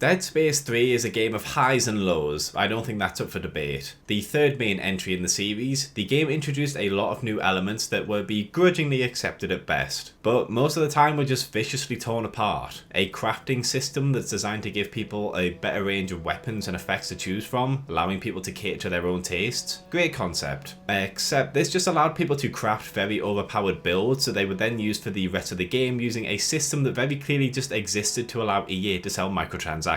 Dead Space 3 is a game of highs and lows. I don't think that's up for debate. The third main entry in the series, the game introduced a lot of new elements that were begrudgingly accepted at best, but most of the time were just viciously torn apart. A crafting system that's designed to give people a better range of weapons and effects to choose from, allowing people to cater to their own tastes. Great concept. Except this just allowed people to craft very overpowered builds that they would then use for the rest of the game using a system that very clearly just existed to allow EA to sell microtransactions.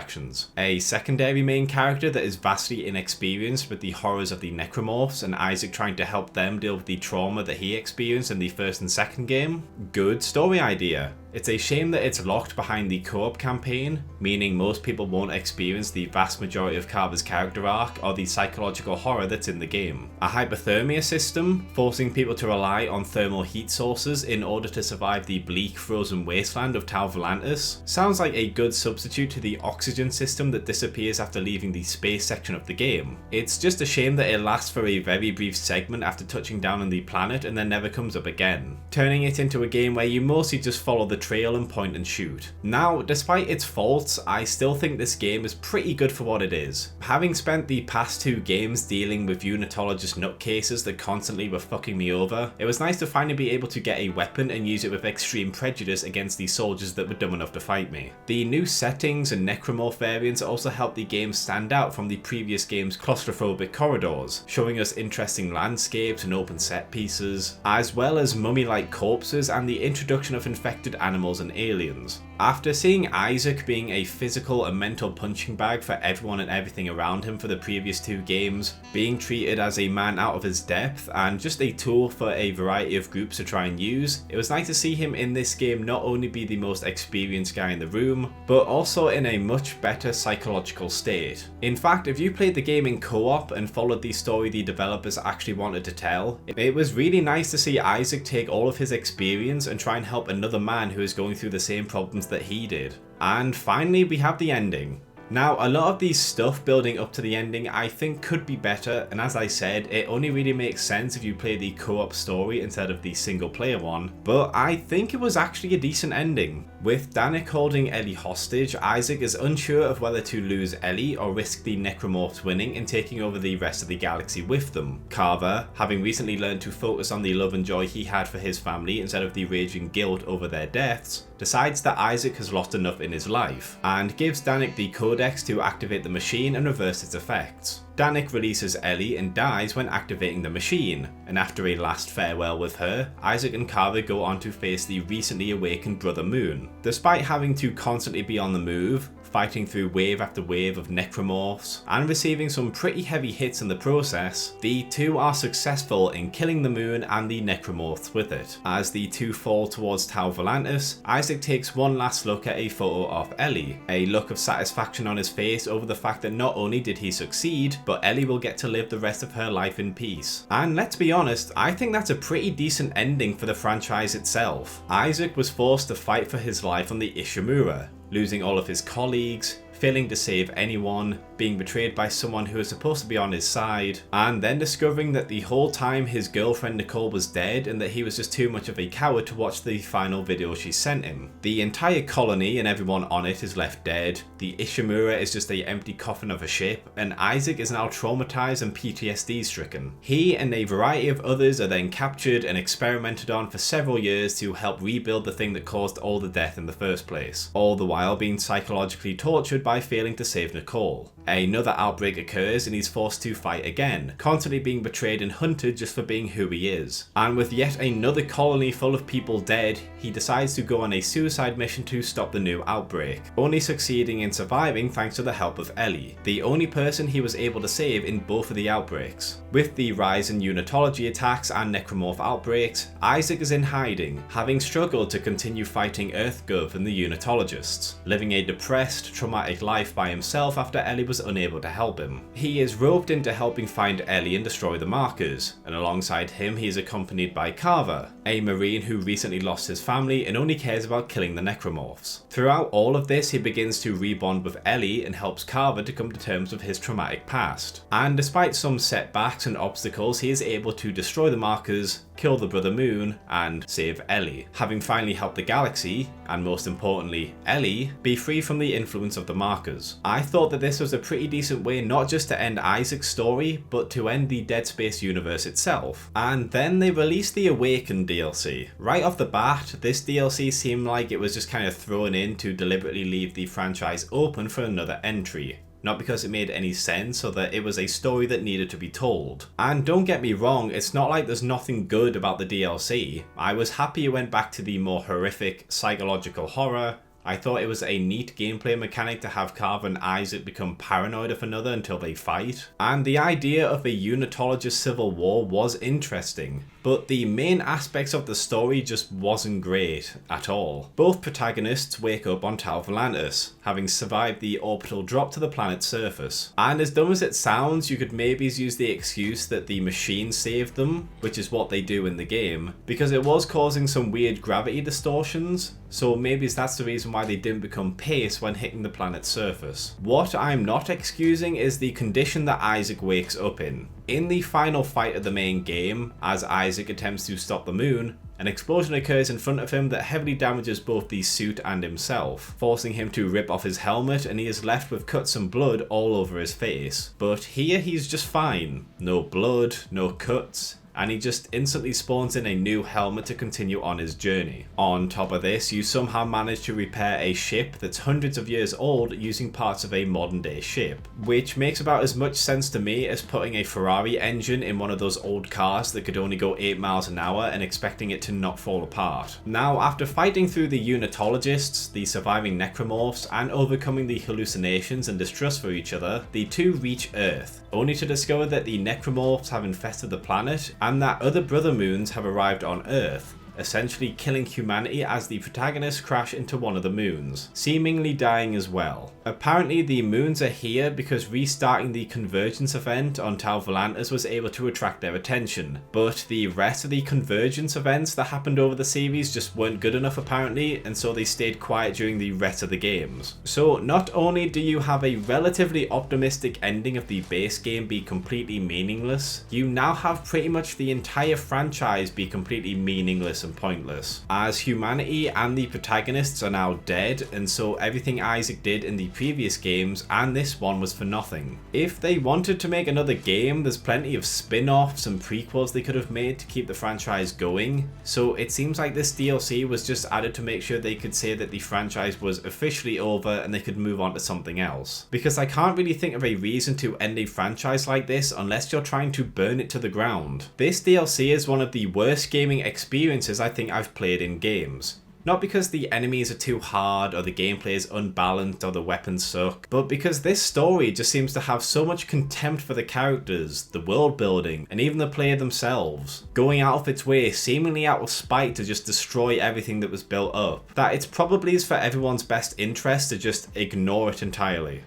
A secondary main character that is vastly inexperienced with the horrors of the necromorphs, and Isaac trying to help them deal with the trauma that he experienced in the first and second game. Good story idea. It's a shame that it's locked behind the co-op campaign, meaning most people won't experience the vast majority of Carver's character arc or the psychological horror that's in the game. A hypothermia system, forcing people to rely on thermal heat sources in order to survive the bleak frozen wasteland of Volantis, sounds like a good substitute to the oxygen system that disappears after leaving the space section of the game. It's just a shame that it lasts for a very brief segment after touching down on the planet and then never comes up again, turning it into a game where you mostly just follow the trail and point and shoot. Now, despite its faults, I still think this game is pretty good for what it is. Having spent the past two games dealing with unitologist nutcases that constantly were fucking me over, it was nice to finally be able to get a weapon and use it with extreme prejudice against the soldiers that were dumb enough to fight me. The new settings and necromorph variants also helped the game stand out from the previous game's claustrophobic corridors, showing us interesting landscapes and open set pieces, as well as mummy-like corpses and the introduction of infected animals and aliens. After seeing Isaac being a physical and mental punching bag for everyone and everything around him for the previous two games, being treated as a man out of his depth and just a tool for a variety of groups to try and use, it was nice to see him in this game not only be the most experienced guy in the room, but also in a much better psychological state. In fact, if you played the game in co-op and followed the story the developers actually wanted to tell, it was really nice to see Isaac take all of his experience and try and help another man who is going through the same problems that he did. And finally, we have the ending. Now, a lot of the stuff building up to the ending I think could be better, and as I said, it only really makes sense if you play the co-op story instead of the single player one, but I think it was actually a decent ending. With Danik holding Ellie hostage, Isaac is unsure of whether to lose Ellie or risk the necromorphs winning and taking over the rest of the galaxy with them. Carver, having recently learned to focus on the love and joy he had for his family instead of the raging guilt over their deaths, decides that Isaac has lost enough in his life, and gives Danik the codex to activate the machine and reverse its effects. Danik releases Ellie and dies when activating the machine, and after a last farewell with her, Isaac and Carver go on to face the recently awakened Brother Moon. Despite having to constantly be on the move, fighting through wave after wave of necromorphs, and receiving some pretty heavy hits in the process, the two are successful in killing the moon and the necromorphs with it. As the two fall towards Volantis, Isaac takes one last look at a photo of Ellie, a look of satisfaction on his face over the fact that not only did he succeed, but Ellie will get to live the rest of her life in peace. And let's be honest, I think that's a pretty decent ending for the franchise itself. Isaac was forced to fight for his life on the Ishimura, losing all of his colleagues, failing to save anyone, being betrayed by someone who was supposed to be on his side, and then discovering that the whole time his girlfriend Nicole was dead and that he was just too much of a coward to watch the final video she sent him. The entire colony and everyone on it is left dead, the Ishimura is just an empty coffin of a ship, and Isaac is now traumatized and PTSD stricken. He and a variety of others are then captured and experimented on for several years to help rebuild the thing that caused all the death in the first place, all the while being psychologically tortured by failing to save Nicole. Another outbreak occurs and he's forced to fight again, constantly being betrayed and hunted just for being who he is. And with yet another colony full of people dead, he decides to go on a suicide mission to stop the new outbreak, only succeeding in surviving thanks to the help of Ellie, the only person he was able to save in both of the outbreaks. With the rise in unitology attacks and necromorph outbreaks, Isaac is in hiding, having struggled to continue fighting EarthGov and the unitologists, living a depressed, traumatic life by himself after Ellie was unable to help him. He is roped into helping find Ellie and destroy the markers, and alongside him he is accompanied by Carver, a marine who recently lost his family and only cares about killing the necromorphs. Throughout all of this, he begins to rebond with Ellie and helps Carver to come to terms with his traumatic past. And despite some setbacks and obstacles, he is able to destroy the markers, kill the Brother Moon, and save Ellie, having finally helped the galaxy, and most importantly Ellie, be free from the influence of the markers. I thought that this was a pretty decent way not just to end Isaac's story, but to end the Dead Space universe itself. And then they released the Awakened DLC. Right off the bat, this DLC seemed like it was just kind of thrown in to deliberately leave the franchise open for another entry. Not because it made any sense or that it was a story that needed to be told. And don't get me wrong, it's not like there's nothing good about the DLC. I was happy it went back to the more horrific psychological horror. I thought it was a neat gameplay mechanic to have Carver and Isaac become paranoid of another until they fight. And the idea of a unitologist civil war was interesting. But the main aspects of the story just wasn't great at all. Both protagonists wake up on Volantis, having survived the orbital drop to the planet's surface. And as dumb as it sounds, you could maybe use the excuse that the machine saved them, which is what they do in the game, because it was causing some weird gravity distortions, so maybe that's the reason why they didn't become pace when hitting the planet's surface. What I'm not excusing is the condition that Isaac wakes up in. In the final fight of the main game, as Isaac attempts to stop the moon, an explosion occurs in front of him that heavily damages both the suit and himself, forcing him to rip off his helmet, and he is left with cuts and blood all over his face. But here he's just fine. No blood, no cuts, and he just instantly spawns in a new helmet to continue on his journey. On top of this, you somehow manage to repair a ship that's hundreds of years old using parts of a modern day ship, which makes about as much sense to me as putting a Ferrari engine in one of those old cars that could only go 8 miles an hour and expecting it to not fall apart. Now, after fighting through the unitologists, the surviving necromorphs, and overcoming the hallucinations and distrust for each other, the two reach Earth, only to discover that the necromorphs have infested the planet and that other brother moons have arrived on Earth, essentially killing humanity as the protagonists crash into one of the moons, seemingly dying as well. Apparently the moons are here because restarting the convergence event on Volantis was able to attract their attention, but the rest of the convergence events that happened over the series just weren't good enough apparently, and so they stayed quiet during the rest of the games. So not only do you have a relatively optimistic ending of the base game be completely meaningless, you now have pretty much the entire franchise be completely meaningless and pointless, as humanity and the protagonists are now dead, and so everything Isaac did in the previous games and this one was for nothing. If they wanted to make another game, there's plenty of spin-offs and prequels they could have made to keep the franchise going, so it seems like this DLC was just added to make sure they could say that the franchise was officially over and they could move on to something else, because I can't really think of a reason to end a franchise like this unless you're trying to burn it to the ground. This DLC is one of the worst gaming experiences I think I've played in games. Not because the enemies are too hard or the gameplay is unbalanced or the weapons suck, but because this story just seems to have so much contempt for the characters, the world building, and even the player themselves, going out of its way seemingly out of spite to just destroy everything that was built up, that it's probably is for everyone's best interest to just ignore it entirely.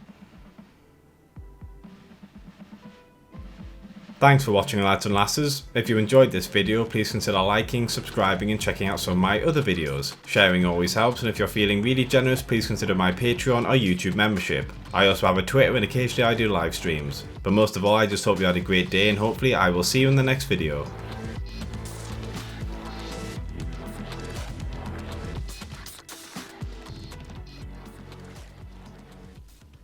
Thanks for watching, lads and lasses. If you enjoyed this video, please consider liking, subscribing and checking out some of my other videos. Sharing always helps, and if you're feeling really generous, please consider my Patreon or YouTube membership. I also have a Twitter and occasionally I do live streams. But most of all, I just hope you had a great day and hopefully I will see you in the next video.